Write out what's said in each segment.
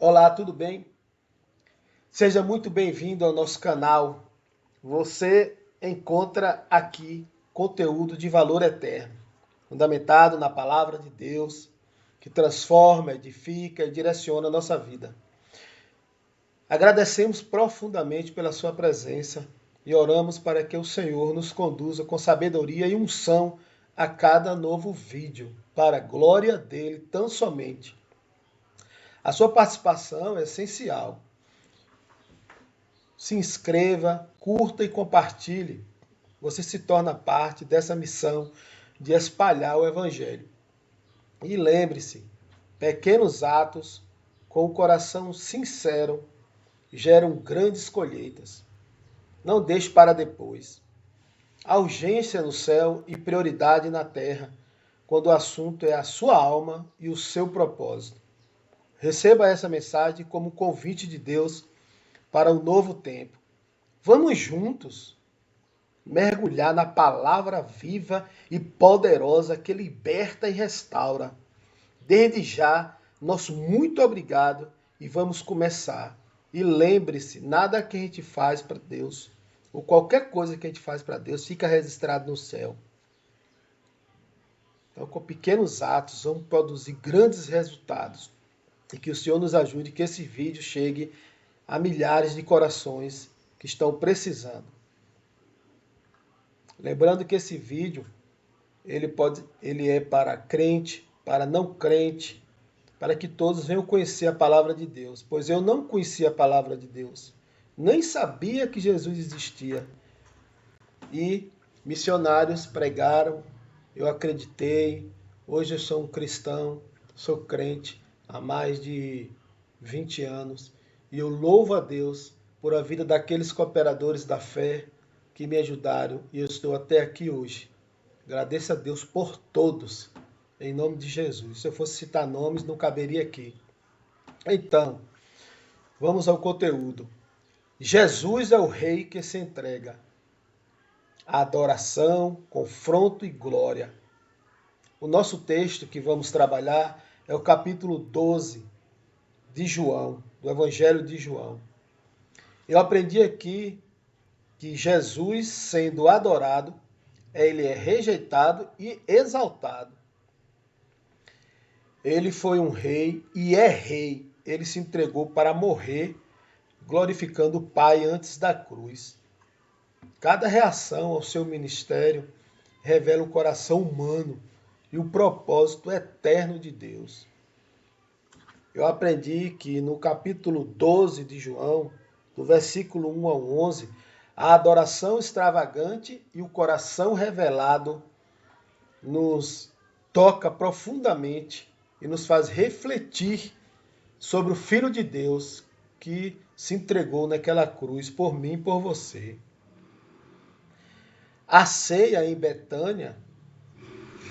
Olá, tudo bem? Seja muito bem-vindo ao nosso canal. Você encontra aqui conteúdo de valor eterno, fundamentado na palavra de Deus, que transforma, edifica e direciona a nossa vida. Agradecemos profundamente pela sua presença e oramos para que o Senhor nos conduza com sabedoria e unção a cada novo vídeo, para a glória dele tão somente. A sua participação é essencial. Se inscreva, curta e compartilhe. Você se torna parte dessa missão de espalhar o Evangelho. E lembre-se, pequenos atos com o coração sincero geram grandes colheitas. Não deixe para depois. Há urgência no céu e prioridade na terra, quando o assunto é a sua alma e o seu propósito. Receba essa mensagem como convite de Deus para um novo tempo. Vamos juntos mergulhar na palavra viva e poderosa que liberta e restaura. Desde já, nosso muito obrigado e vamos começar. E lembre-se, nada que a gente faz para Deus, ou qualquer coisa que a gente faz para Deus, fica registrado no céu. Então, com pequenos atos, vamos produzir grandes resultados. E que o Senhor nos ajude, que esse vídeo chegue a milhares de corações que estão precisando. Lembrando que esse vídeo ele é para crente, para não crente, para que todos venham conhecer a palavra de Deus, pois eu não conhecia a palavra de Deus, nem sabia que Jesus existia. E missionários pregaram, eu acreditei, hoje eu sou um cristão, sou crente há mais de 20 anos, e eu louvo a Deus por a vida daqueles cooperadores da fé que me ajudaram, e eu estou até aqui hoje. Agradeço a Deus por todos, em nome de Jesus. Se eu fosse citar nomes, não caberia aqui. Então, vamos ao conteúdo. Jesus é o rei que se entrega. A adoração, confronto e glória. O nosso texto que vamos trabalhar é o capítulo 12 de João, do Evangelho de João. Eu aprendi aqui que Jesus, sendo adorado, ele é rejeitado e exaltado. Ele foi um rei e é rei. Ele se entregou para morrer, glorificando o Pai antes da cruz. Cada reação ao seu ministério revela o coração humano e o propósito eterno de Deus. Eu aprendi que no capítulo 12 de João, do versículo 1 ao 11, a adoração extravagante e o coração revelado nos toca profundamente e nos faz refletir sobre o Filho de Deus que se entregou naquela cruz por mim e por você. A ceia em Betânia,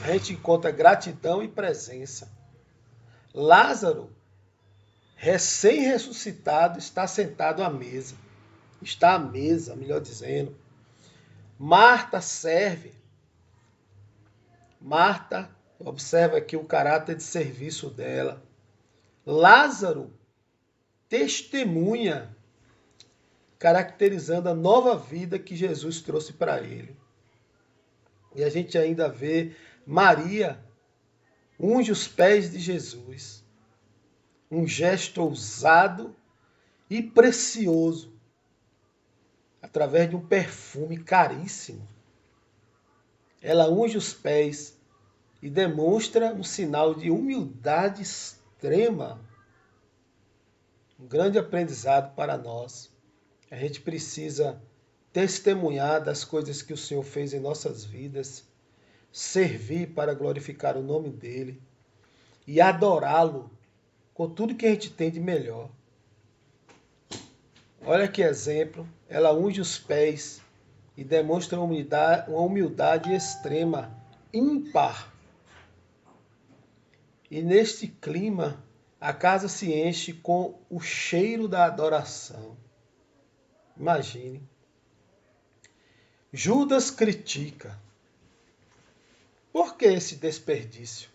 a gente encontra gratidão e presença. Lázaro, recém-ressuscitado, está sentado à mesa. Está à mesa, melhor dizendo. Marta serve. Marta, observa aqui o caráter de serviço dela. Lázaro testemunha, caracterizando a nova vida que Jesus trouxe para ele. E a gente ainda vê Maria unge os pés de Jesus. Um gesto ousado e precioso, através de um perfume caríssimo. Ela unge os pés e demonstra um sinal de humildade extrema. Um grande aprendizado para nós. A gente precisa testemunhar das coisas que o Senhor fez em nossas vidas, servir para glorificar o nome dEle e adorá-lo com tudo que a gente tem de melhor. Olha que exemplo, ela unge os pés e demonstra uma humildade extrema, ímpar. E neste clima, a casa se enche com o cheiro da adoração. Imagine. Judas critica. Por que esse desperdício?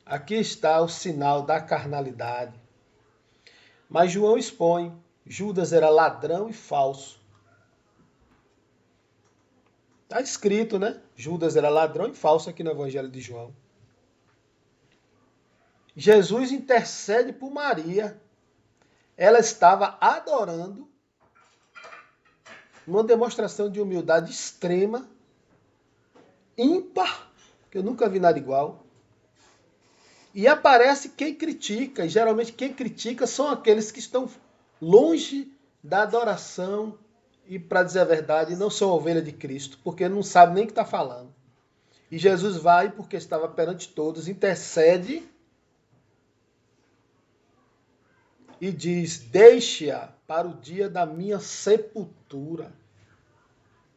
Aqui está o sinal da carnalidade. Mas João expõe, Judas era ladrão e falso. Está escrito, né? Judas era ladrão e falso aqui no Evangelho de João. Jesus intercede por Maria. Ela estava adorando, numa demonstração de humildade extrema, ímpar, que eu nunca vi nada igual. E aparece quem critica, e geralmente quem critica são aqueles que estão longe da adoração e, para dizer a verdade, não são ovelha de Cristo, porque não sabe nem o que está falando. E Jesus vai, porque estava perante todos, intercede e diz, deixe-a para o dia da minha sepultura.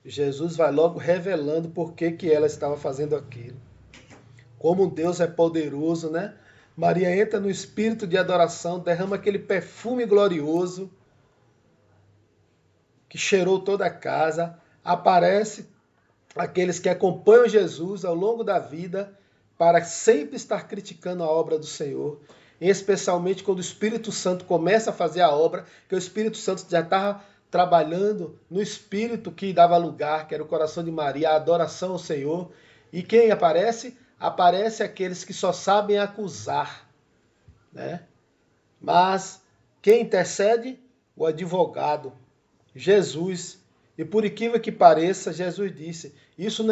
Jesus vai logo revelando por que ela estava fazendo aquilo. Como Deus é poderoso, né? Maria entra no espírito de adoração, derrama aquele perfume glorioso que cheirou toda a casa. Aparece aqueles que acompanham Jesus ao longo da vida para sempre estar criticando a obra do Senhor. E especialmente quando o Espírito Santo começa a fazer a obra, que o Espírito Santo já estava trabalhando no espírito que dava lugar, que era o coração de Maria, a adoração ao Senhor. E quem aparece? Aparece aqueles que só sabem acusar, né? Mas quem intercede? O advogado, Jesus. E por incrível que pareça, Jesus disse, isso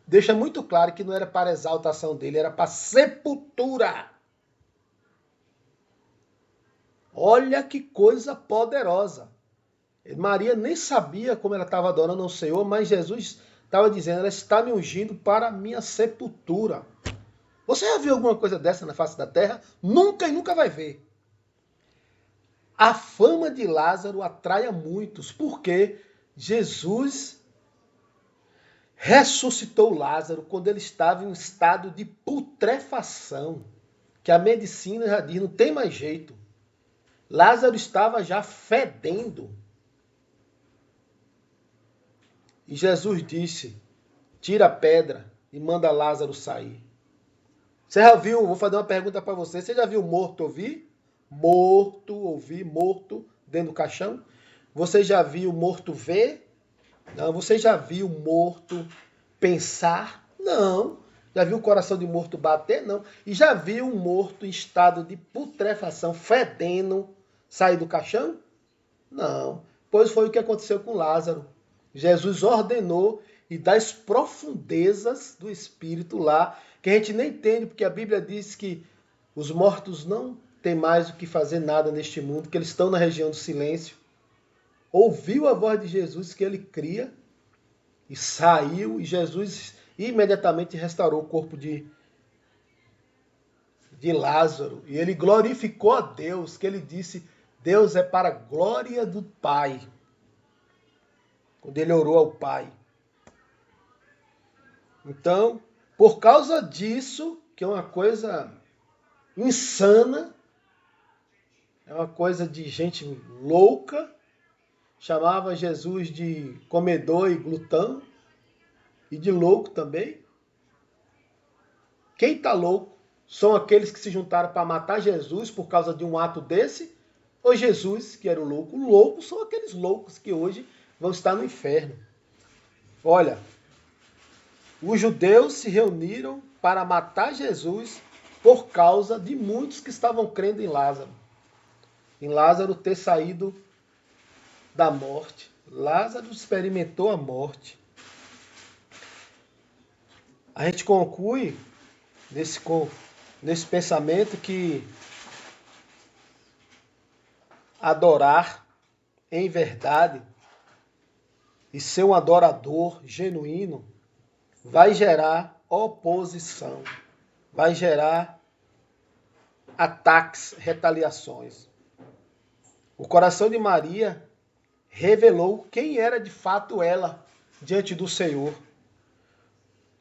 deixa muito claro que não era para exaltação dele, era para sepultura. Olha que coisa poderosa. Maria nem sabia como ela estava adorando ao Senhor, mas Jesus estava dizendo, ela está me ungindo para a minha sepultura. Você já viu alguma coisa dessa na face da terra? Nunca e nunca vai ver. A fama de Lázaro atrai a muitos, porque Jesus ressuscitou Lázaro quando ele estava em um estado de putrefação, que a medicina já diz, não tem mais jeito. Lázaro estava já fedendo. E Jesus disse, tira a pedra e manda Lázaro sair. Você já viu, vou fazer uma pergunta para você, você já viu morto ouvir? Morto dentro do caixão? Você já viu morto ver? Não. Você já viu morto pensar? Não. Já viu o coração de morto bater? Não. E já viu um morto em estado de putrefação, fedendo, sair do caixão? Não. Pois foi o que aconteceu com Lázaro. Jesus ordenou e das profundezas do espírito lá, que a gente nem entende, porque a Bíblia diz que os mortos não têm mais o que fazer nada neste mundo, que eles estão na região do silêncio. Ouviu a voz de Jesus que ele cria e saiu, e Jesus imediatamente restaurou o corpo de Lázaro. E ele glorificou a Deus, que ele disse, Deus é para a glória do Pai. Quando ele orou ao Pai. Então, por causa disso, que é uma coisa insana, é uma coisa de gente louca, chamava Jesus de comedor e glutão, e de louco também. Quem está louco são aqueles que se juntaram para matar Jesus por causa de um ato desse, ou Jesus, que era o louco? O louco são aqueles loucos que hoje vão estar no inferno. Olha, os judeus se reuniram para matar Jesus por causa de muitos que estavam crendo em Lázaro. Em Lázaro ter saído da morte. Lázaro experimentou a morte. A gente conclui nesse pensamento que adorar em verdade e ser um adorador genuíno vai gerar oposição, vai gerar ataques, retaliações. O coração de Maria revelou quem era de fato ela diante do Senhor.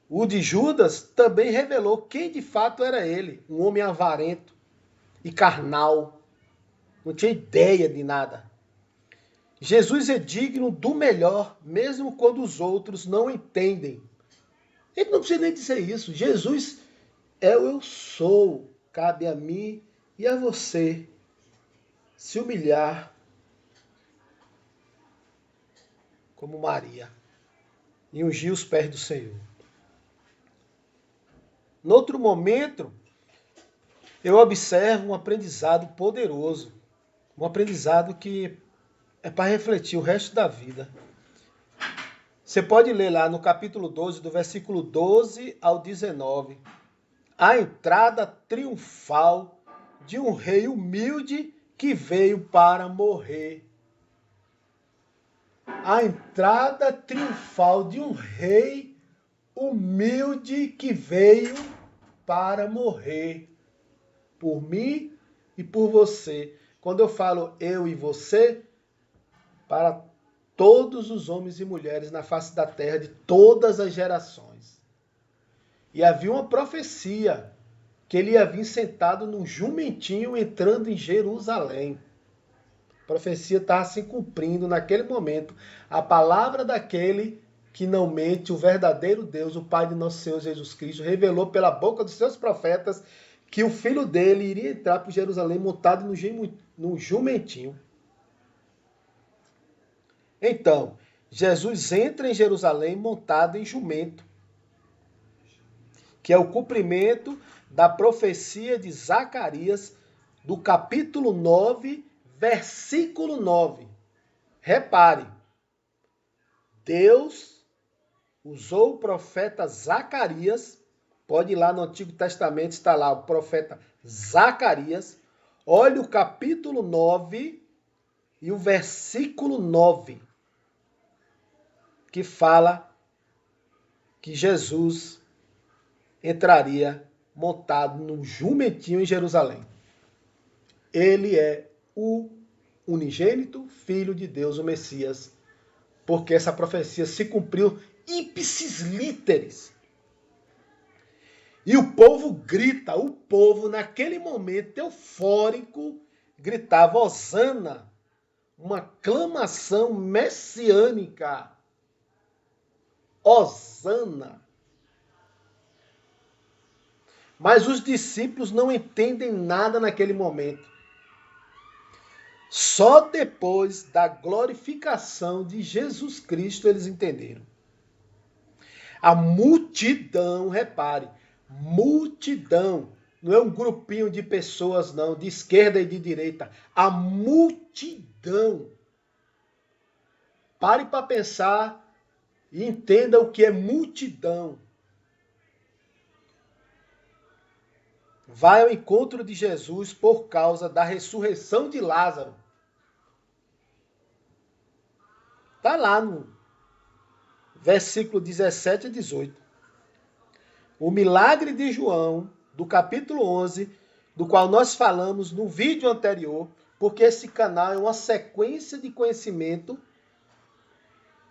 O de Judas também revelou quem de fato era ele, um homem avarento e carnal, não tinha ideia de nada. Jesus é digno do melhor, mesmo quando os outros não entendem. Ele não precisa nem dizer isso. Jesus é o eu sou. Cabe a mim e a você se humilhar como Maria e ungir os pés do Senhor. No outro momento, eu observo um aprendizado poderoso, um aprendizado que é para refletir o resto da vida. Você pode ler lá no capítulo 12, do versículo 12 ao 19, a entrada triunfal de um rei humilde que veio para morrer. A entrada triunfal de um rei humilde que veio para morrer por mim e por você. Quando eu falo eu e você, para todos os homens e mulheres na face da terra de todas as gerações. E havia uma profecia que ele ia vir sentado num jumentinho entrando em Jerusalém. A profecia estava se cumprindo naquele momento. A palavra daquele que não mente, o verdadeiro Deus, o Pai de nosso Senhor Jesus Cristo, revelou pela boca dos seus profetas que o filho dele iria entrar para Jerusalém montado no jumentinho. Então, Jesus entra em Jerusalém montado em jumento, que é o cumprimento da profecia de Zacarias, do capítulo 9, versículo 9. Repare, Deus usou o profeta Zacarias, pode ir lá no Antigo Testamento, está lá o profeta Zacarias, olha o capítulo 9 e o versículo 9, que fala que Jesus entraria montado num jumentinho em Jerusalém. Ele é o unigênito Filho de Deus, o Messias, porque essa profecia se cumpriu ipsis literis. E o povo grita, o povo naquele momento eufórico gritava Hosana, uma clamação messiânica. Hosana. Mas os discípulos não entendem nada naquele momento. Só depois da glorificação de Jesus Cristo eles entenderam. A multidão, repare, multidão, não é um grupinho de pessoas não, de esquerda e de direita. A multidão. Pare para pensar e entenda o que é multidão. Vai ao encontro de Jesus por causa da ressurreição de Lázaro. Está lá no versículo 17 a 18. O milagre de João, do capítulo 11, do qual nós falamos no vídeo anterior, porque esse canal é uma sequência de conhecimento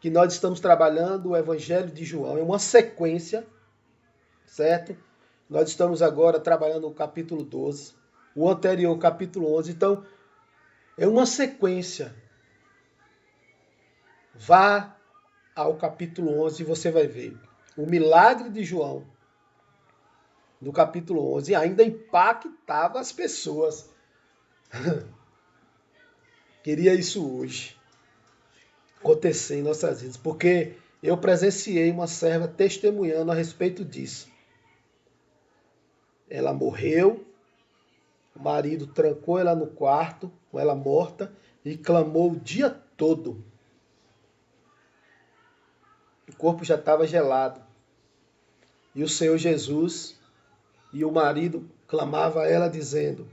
que nós estamos trabalhando, o Evangelho de João, é uma sequência, certo? Nós estamos agora trabalhando o capítulo 12, o anterior, o capítulo 11. Então, é uma sequência. Vá ao capítulo 11 e você vai ver. O milagre de João, no capítulo 11, ainda impactava as pessoas. Queria isso hoje acontecer em nossas vidas, porque eu presenciei uma serva testemunhando a respeito disso. Ela morreu, o marido trancou ela no quarto, com ela morta, e clamou o dia todo. O corpo já estava gelado. E o Senhor Jesus e o marido clamavam a ela dizendo: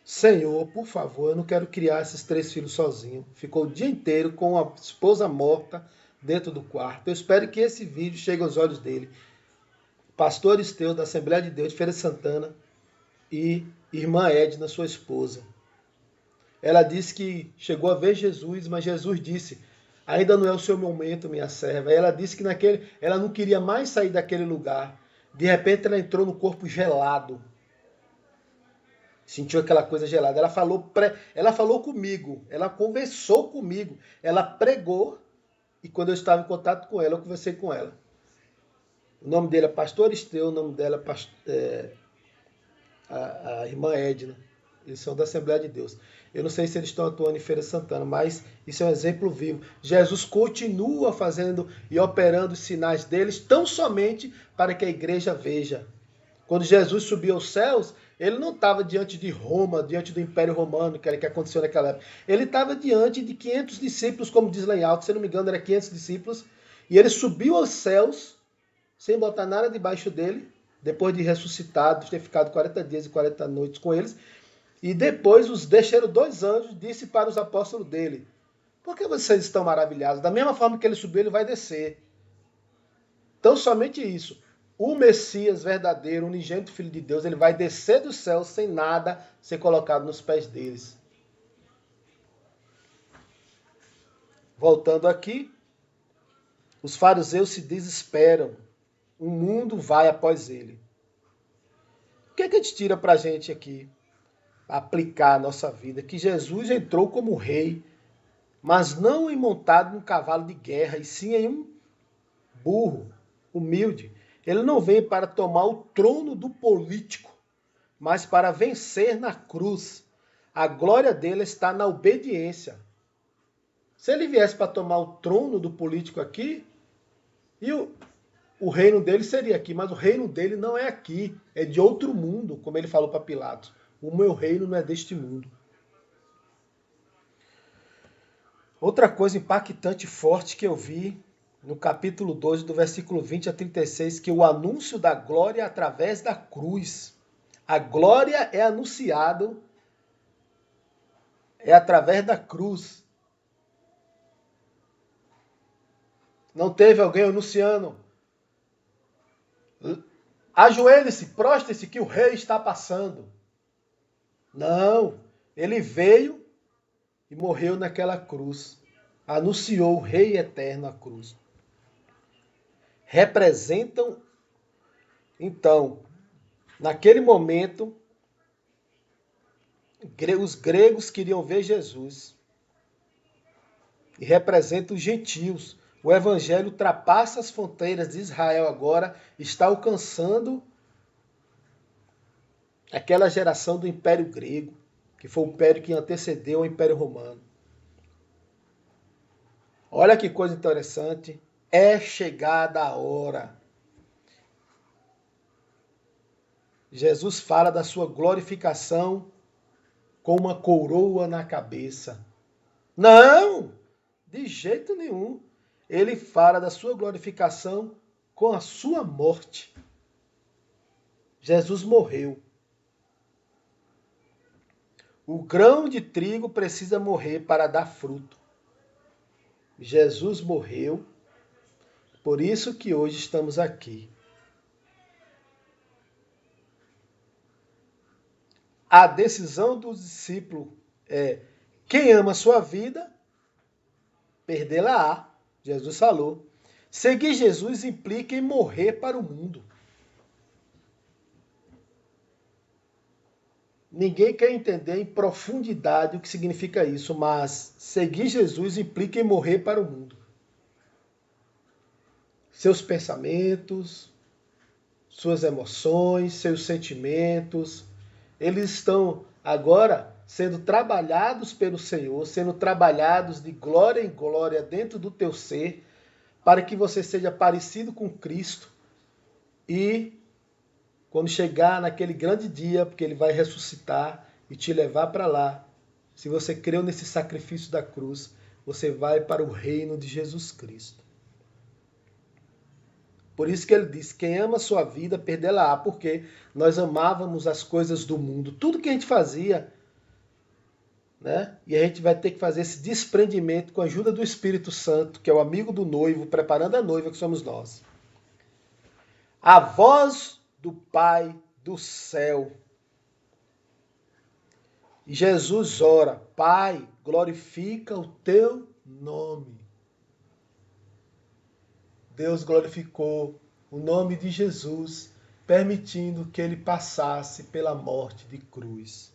Senhor, por favor, eu não quero criar esses 3 filhos sozinho. Ficou o dia inteiro com a esposa morta dentro do quarto. Eu espero que esse vídeo chegue aos olhos dele. Pastor Aristeu, da Assembleia de Deus de Feira de Santana, e irmã Edna, sua esposa. Ela disse que chegou a ver Jesus, mas Jesus disse: ainda não é o seu momento, minha serva. Ela disse que ela não queria mais sair daquele lugar. De repente ela entrou no corpo gelado. Sentiu aquela coisa gelada. Ela falou comigo, ela conversou comigo, ela pregou, e quando eu estava em contato com ela, eu conversei com ela. O nome dele é Pastor Aristeu, o nome dela é a irmã Edna. Eles são da Assembleia de Deus. Eu não sei se eles estão atuando em Feira de Santana, mas isso é um exemplo vivo. Jesus continua fazendo e operando os sinais deles tão somente para que a igreja veja. Quando Jesus subiu aos céus, ele não estava diante de Roma, diante do Império Romano, que era o que aconteceu naquela época. Ele estava diante de 500 discípulos, como diz lá em Alto, se não me engano, era 500 discípulos. E ele subiu aos céus, sem botar nada debaixo dele, depois de ressuscitado, de ter ficado 40 dias e 40 noites com eles. E depois os deixaram 2 anjos, disse para os apóstolos dele: por que vocês estão maravilhados? Da mesma forma que ele subiu, ele vai descer. Então, somente isso. O Messias verdadeiro, o unigênito Filho de Deus, ele vai descer do céu sem nada ser colocado nos pés deles. Voltando aqui, os fariseus se desesperam. O mundo vai após ele. O que é que a gente tira para a gente aqui? Aplicar a nossa vida. Que Jesus entrou como rei, mas não montado num cavalo de guerra, e sim em um burro, humilde. Ele não vem para tomar o trono do político, mas para vencer na cruz. A glória dele está na obediência. Se ele viesse para tomar o trono do político aqui, e o reino dele seria aqui, mas o reino dele não é aqui, é de outro mundo, como ele falou para Pilatos. O meu reino não é deste mundo. Outra coisa impactante e forte que eu vi no capítulo 12, do versículo 20 a 36, que o anúncio da glória através da cruz. A glória é anunciada através da cruz. Não teve alguém anunciando: ajoelhe-se, prostre-se que o rei está passando. Não, ele veio e morreu naquela cruz. Anunciou o Rei Eterno à cruz. Representam, então, naquele momento, os gregos queriam ver Jesus. E representam os gentios. O evangelho ultrapassa as fronteiras de Israel agora, está alcançando aquela geração do Império Grego, que foi o império que antecedeu o Império Romano. Olha que coisa interessante. É chegada a hora. Jesus fala da sua glorificação com uma coroa na cabeça. Não, de jeito nenhum. Ele fala da sua glorificação com a sua morte. Jesus morreu. O grão de trigo precisa morrer para dar fruto. Jesus morreu, por isso que hoje estamos aqui. A decisão do discípulo é: quem ama a sua vida, perdê-la-á. Jesus falou. Seguir Jesus implica em morrer para o mundo. Ninguém quer entender em profundidade o que significa isso, mas seguir Jesus implica em morrer para o mundo. Seus pensamentos, suas emoções, seus sentimentos, eles estão agora sendo trabalhados pelo Senhor, sendo trabalhados de glória em glória dentro do teu ser, para que você seja parecido com Cristo e quando chegar naquele grande dia, porque ele vai ressuscitar e te levar para lá, se você creu nesse sacrifício da cruz, você vai para o reino de Jesus Cristo. Por isso que ele diz: quem ama a sua vida, perdê-la-á, porque nós amávamos as coisas do mundo. Tudo que a gente fazia, né? E a gente vai ter que fazer esse desprendimento com a ajuda do Espírito Santo, que é o amigo do noivo, preparando a noiva, que somos nós. A voz do Pai do céu. E Jesus ora: Pai, glorifica o teu nome. Deus glorificou o nome de Jesus, permitindo que ele passasse pela morte de cruz.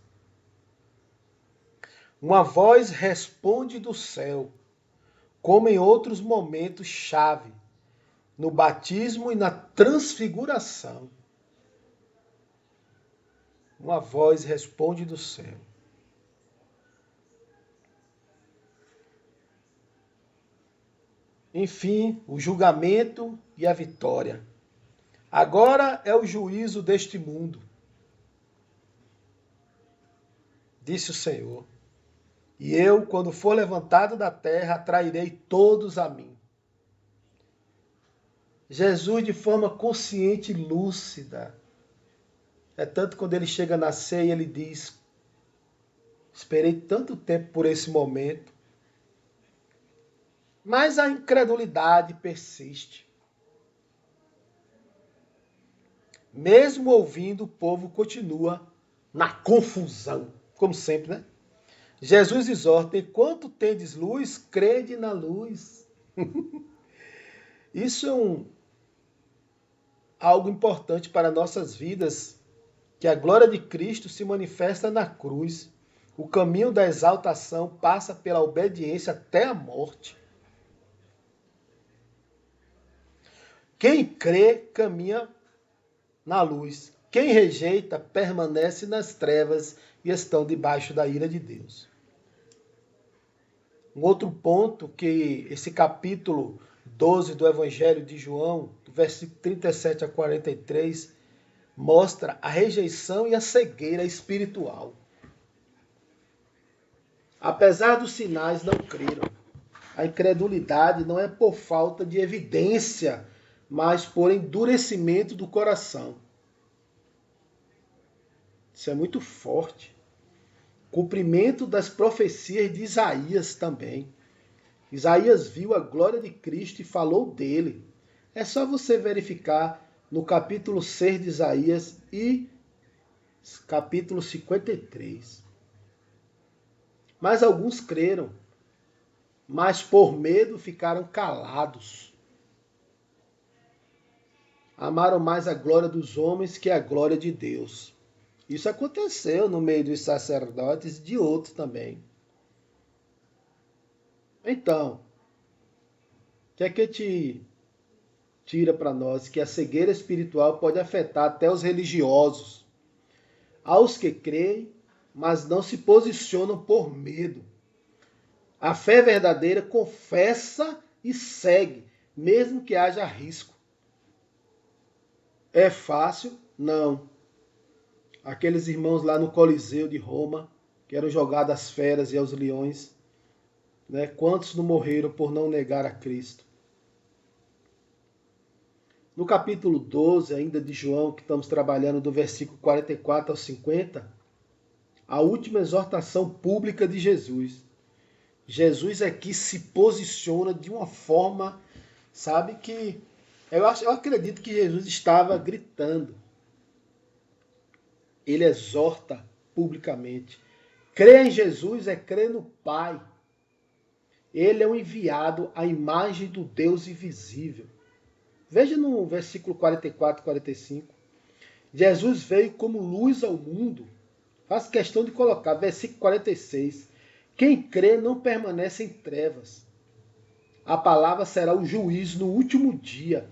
Uma voz responde do céu, como em outros momentos chave, no batismo e na transfiguração. uma voz responde do céu. Enfim, o julgamento e a vitória. Agora é o juízo deste mundo, disse o Senhor. E eu, quando for levantado da terra, atrairei todos a mim. Jesus, de forma consciente e lúcida, é tanto quando ele chega na ceia, ele diz: esperei tanto tempo por esse momento, mas a incredulidade persiste. Mesmo ouvindo, o povo continua na confusão, como sempre, né? Jesus exorta: enquanto tendes luz, crede na luz. Isso é algo importante para nossas vidas, que a glória de Cristo se manifesta na cruz. O caminho da exaltação passa pela obediência até a morte. Quem crê, caminha na luz. Quem rejeita, permanece nas trevas e estão debaixo da ira de Deus. Um outro ponto que esse capítulo 12 do Evangelho de João, do versículo 37 a 43, mostra a rejeição e a cegueira espiritual. Apesar dos sinais, não creram. A incredulidade não é por falta de evidência, mas por endurecimento do coração. Isso é muito forte. Cumprimento das profecias de Isaías também. Isaías viu a glória de Cristo e falou dele. É só você verificar no capítulo 6 de Isaías e capítulo 53. Mas alguns creram, mas por medo ficaram calados. Amaram mais a glória dos homens que a glória de Deus. Isso aconteceu no meio dos sacerdotes e de outros também. Então, o que é que te tira para nós? Que a cegueira espiritual pode afetar até os religiosos. Aos que creem, mas não se posicionam por medo. A fé verdadeira confessa e segue, mesmo que haja risco. É fácil? Não. Aqueles irmãos lá no Coliseu de Roma, que eram jogados às feras e aos leões, né? Quantos não morreram por não negar a Cristo? No capítulo 12, ainda de João, que estamos trabalhando do versículo 44 ao 50, a última exortação pública de Jesus. Jesus aqui se posiciona de uma forma, sabe, que eu acredito que Jesus estava gritando. Ele exorta publicamente. Crer em Jesus é crer no Pai. Ele é o enviado à imagem do Deus invisível. Veja no versículo 44 e 45. Jesus veio como luz ao mundo. Faço questão de colocar, versículo 46. Quem crê não permanece em trevas. A palavra será o juízo no último dia.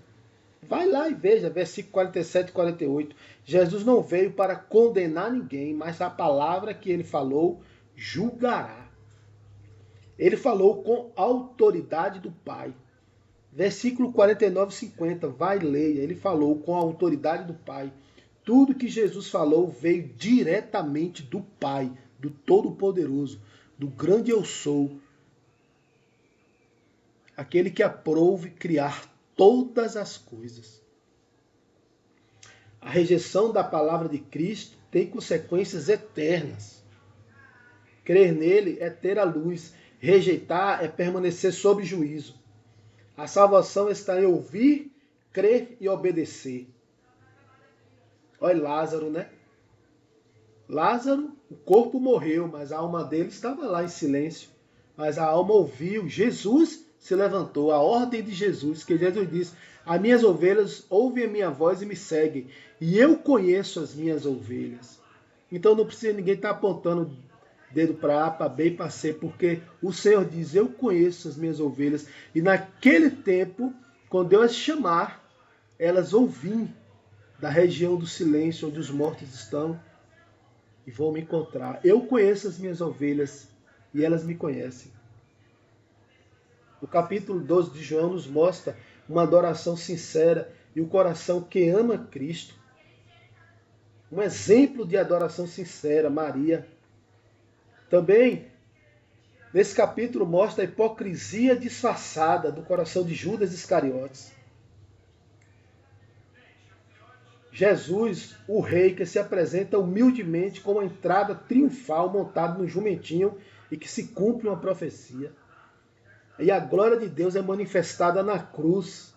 Vai lá e veja, versículo 47 e 48. Jesus não veio para condenar ninguém, mas a palavra que ele falou julgará. Ele falou com autoridade do Pai. Versículo 49 e 50, vai ler. Ele falou com a autoridade do Pai. Tudo que Jesus falou veio diretamente do Pai, do Todo-Poderoso, do grande eu sou. Aquele que aprove criar todas as coisas. A rejeição da palavra de Cristo tem consequências eternas. Crer nele é ter a luz. Rejeitar é permanecer sob juízo. A salvação está em ouvir, crer e obedecer. Olha Lázaro, né? Lázaro, o corpo morreu, mas a alma dele estava lá em silêncio. Mas a alma ouviu. Jesus se levantou. A ordem de Jesus, que Jesus disse: as minhas ovelhas ouvem a minha voz e me seguem. E eu conheço as minhas ovelhas. Então não precisa ninguém estar apontando dedo para A, para B e para C, porque o Senhor diz: eu conheço as minhas ovelhas. E naquele tempo, quando eu as chamar, elas vão vir da região do silêncio, onde os mortos estão. e vão me encontrar. Eu conheço as minhas ovelhas e elas me conhecem. O capítulo 12 de João nos mostra uma adoração sincera e o coração que ama Cristo. Um exemplo de adoração sincera, Maria. Também, nesse capítulo, mostra a hipocrisia disfarçada do coração de Judas Iscariotes. Jesus, o rei que se apresenta humildemente com uma entrada triunfal montado no jumentinho e que se cumpre uma profecia. E a glória de Deus é manifestada na cruz.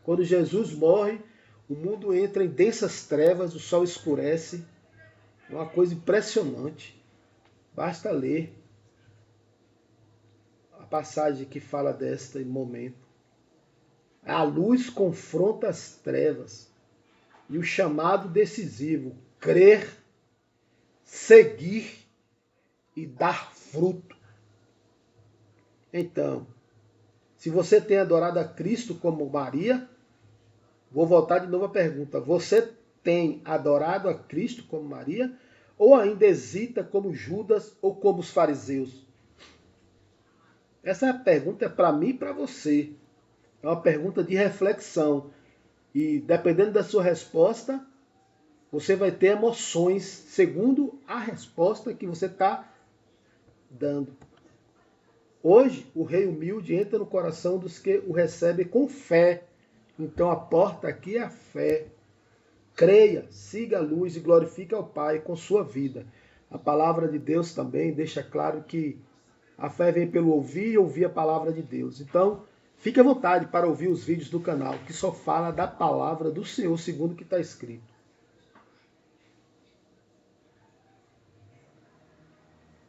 Quando Jesus morre, o mundo entra em densas trevas, o sol escurece. É uma coisa impressionante. Basta ler a passagem que fala deste momento. A luz confronta as trevas. E o chamado decisivo, crer, seguir e dar fruto. Então, se você tem adorado a Cristo como Maria, vou voltar de novo à pergunta. Você tem adorado a Cristo como Maria? Ou ainda hesita como Judas ou como os fariseus? Essa pergunta é para mim e para você. É uma pergunta de reflexão. E dependendo da sua resposta, você vai ter emoções segundo a resposta que você está dando. Hoje, o rei humilde entra no coração dos que o recebem com fé. Então a porta aqui é a fé. Creia, siga a luz e glorifique ao Pai com sua vida. A palavra de Deus também deixa claro que a fé vem pelo ouvir e ouvir a palavra de Deus. Então, fique à vontade para ouvir os vídeos do canal, que só fala da palavra do Senhor, segundo o que está escrito.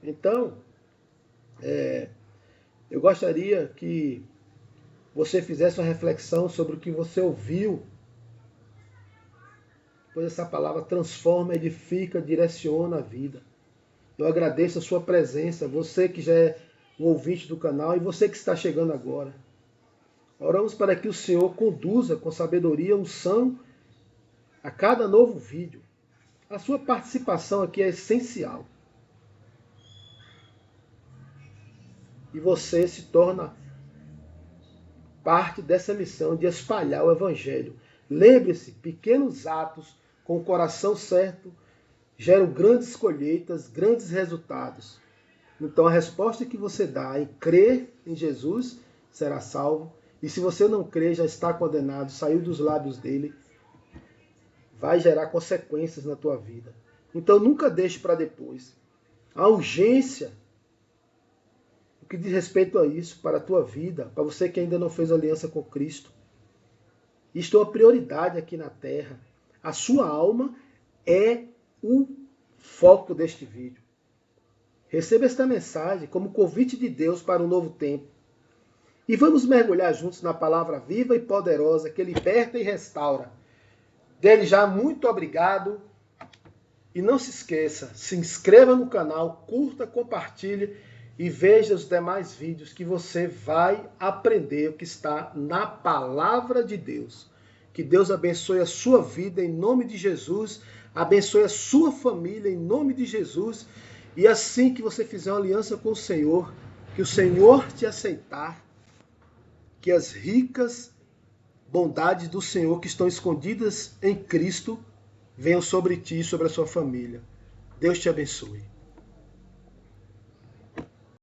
Então, eu gostaria que você fizesse uma reflexão sobre o que você ouviu, pois essa palavra transforma, edifica, direciona a vida. Eu agradeço a sua presença, você que já é um ouvinte do canal e você que está chegando agora. Oramos para que o Senhor conduza com sabedoria e unção a cada novo vídeo. A sua participação aqui é essencial. E você se torna parte dessa missão de espalhar o Evangelho. Lembre-se, pequenos atos com o coração certo geram grandes colheitas, grandes resultados. Então a resposta que você dá em crer em Jesus será salvo. E se você não crer, já está condenado, saiu dos lábios dele, vai gerar consequências na tua vida. Então nunca deixe para depois. A urgência, o que diz respeito a isso, para a tua vida, para você que ainda não fez aliança com Cristo. Isto é uma prioridade aqui na Terra. A sua alma é o foco deste vídeo. Receba esta mensagem como convite de Deus para um novo tempo. E vamos mergulhar juntos na palavra viva e poderosa que liberta e restaura. Dele já, muito obrigado. E não se esqueça, se inscreva no canal, curta, compartilhe e veja os demais vídeos que você vai aprender o que está na palavra de Deus. Que Deus abençoe a sua vida em nome de Jesus, abençoe a sua família em nome de Jesus. E assim que você fizer uma aliança com o Senhor, que o Senhor te aceitar, que as ricas bondades do Senhor que estão escondidas em Cristo venham sobre ti e sobre a sua família. Deus te abençoe.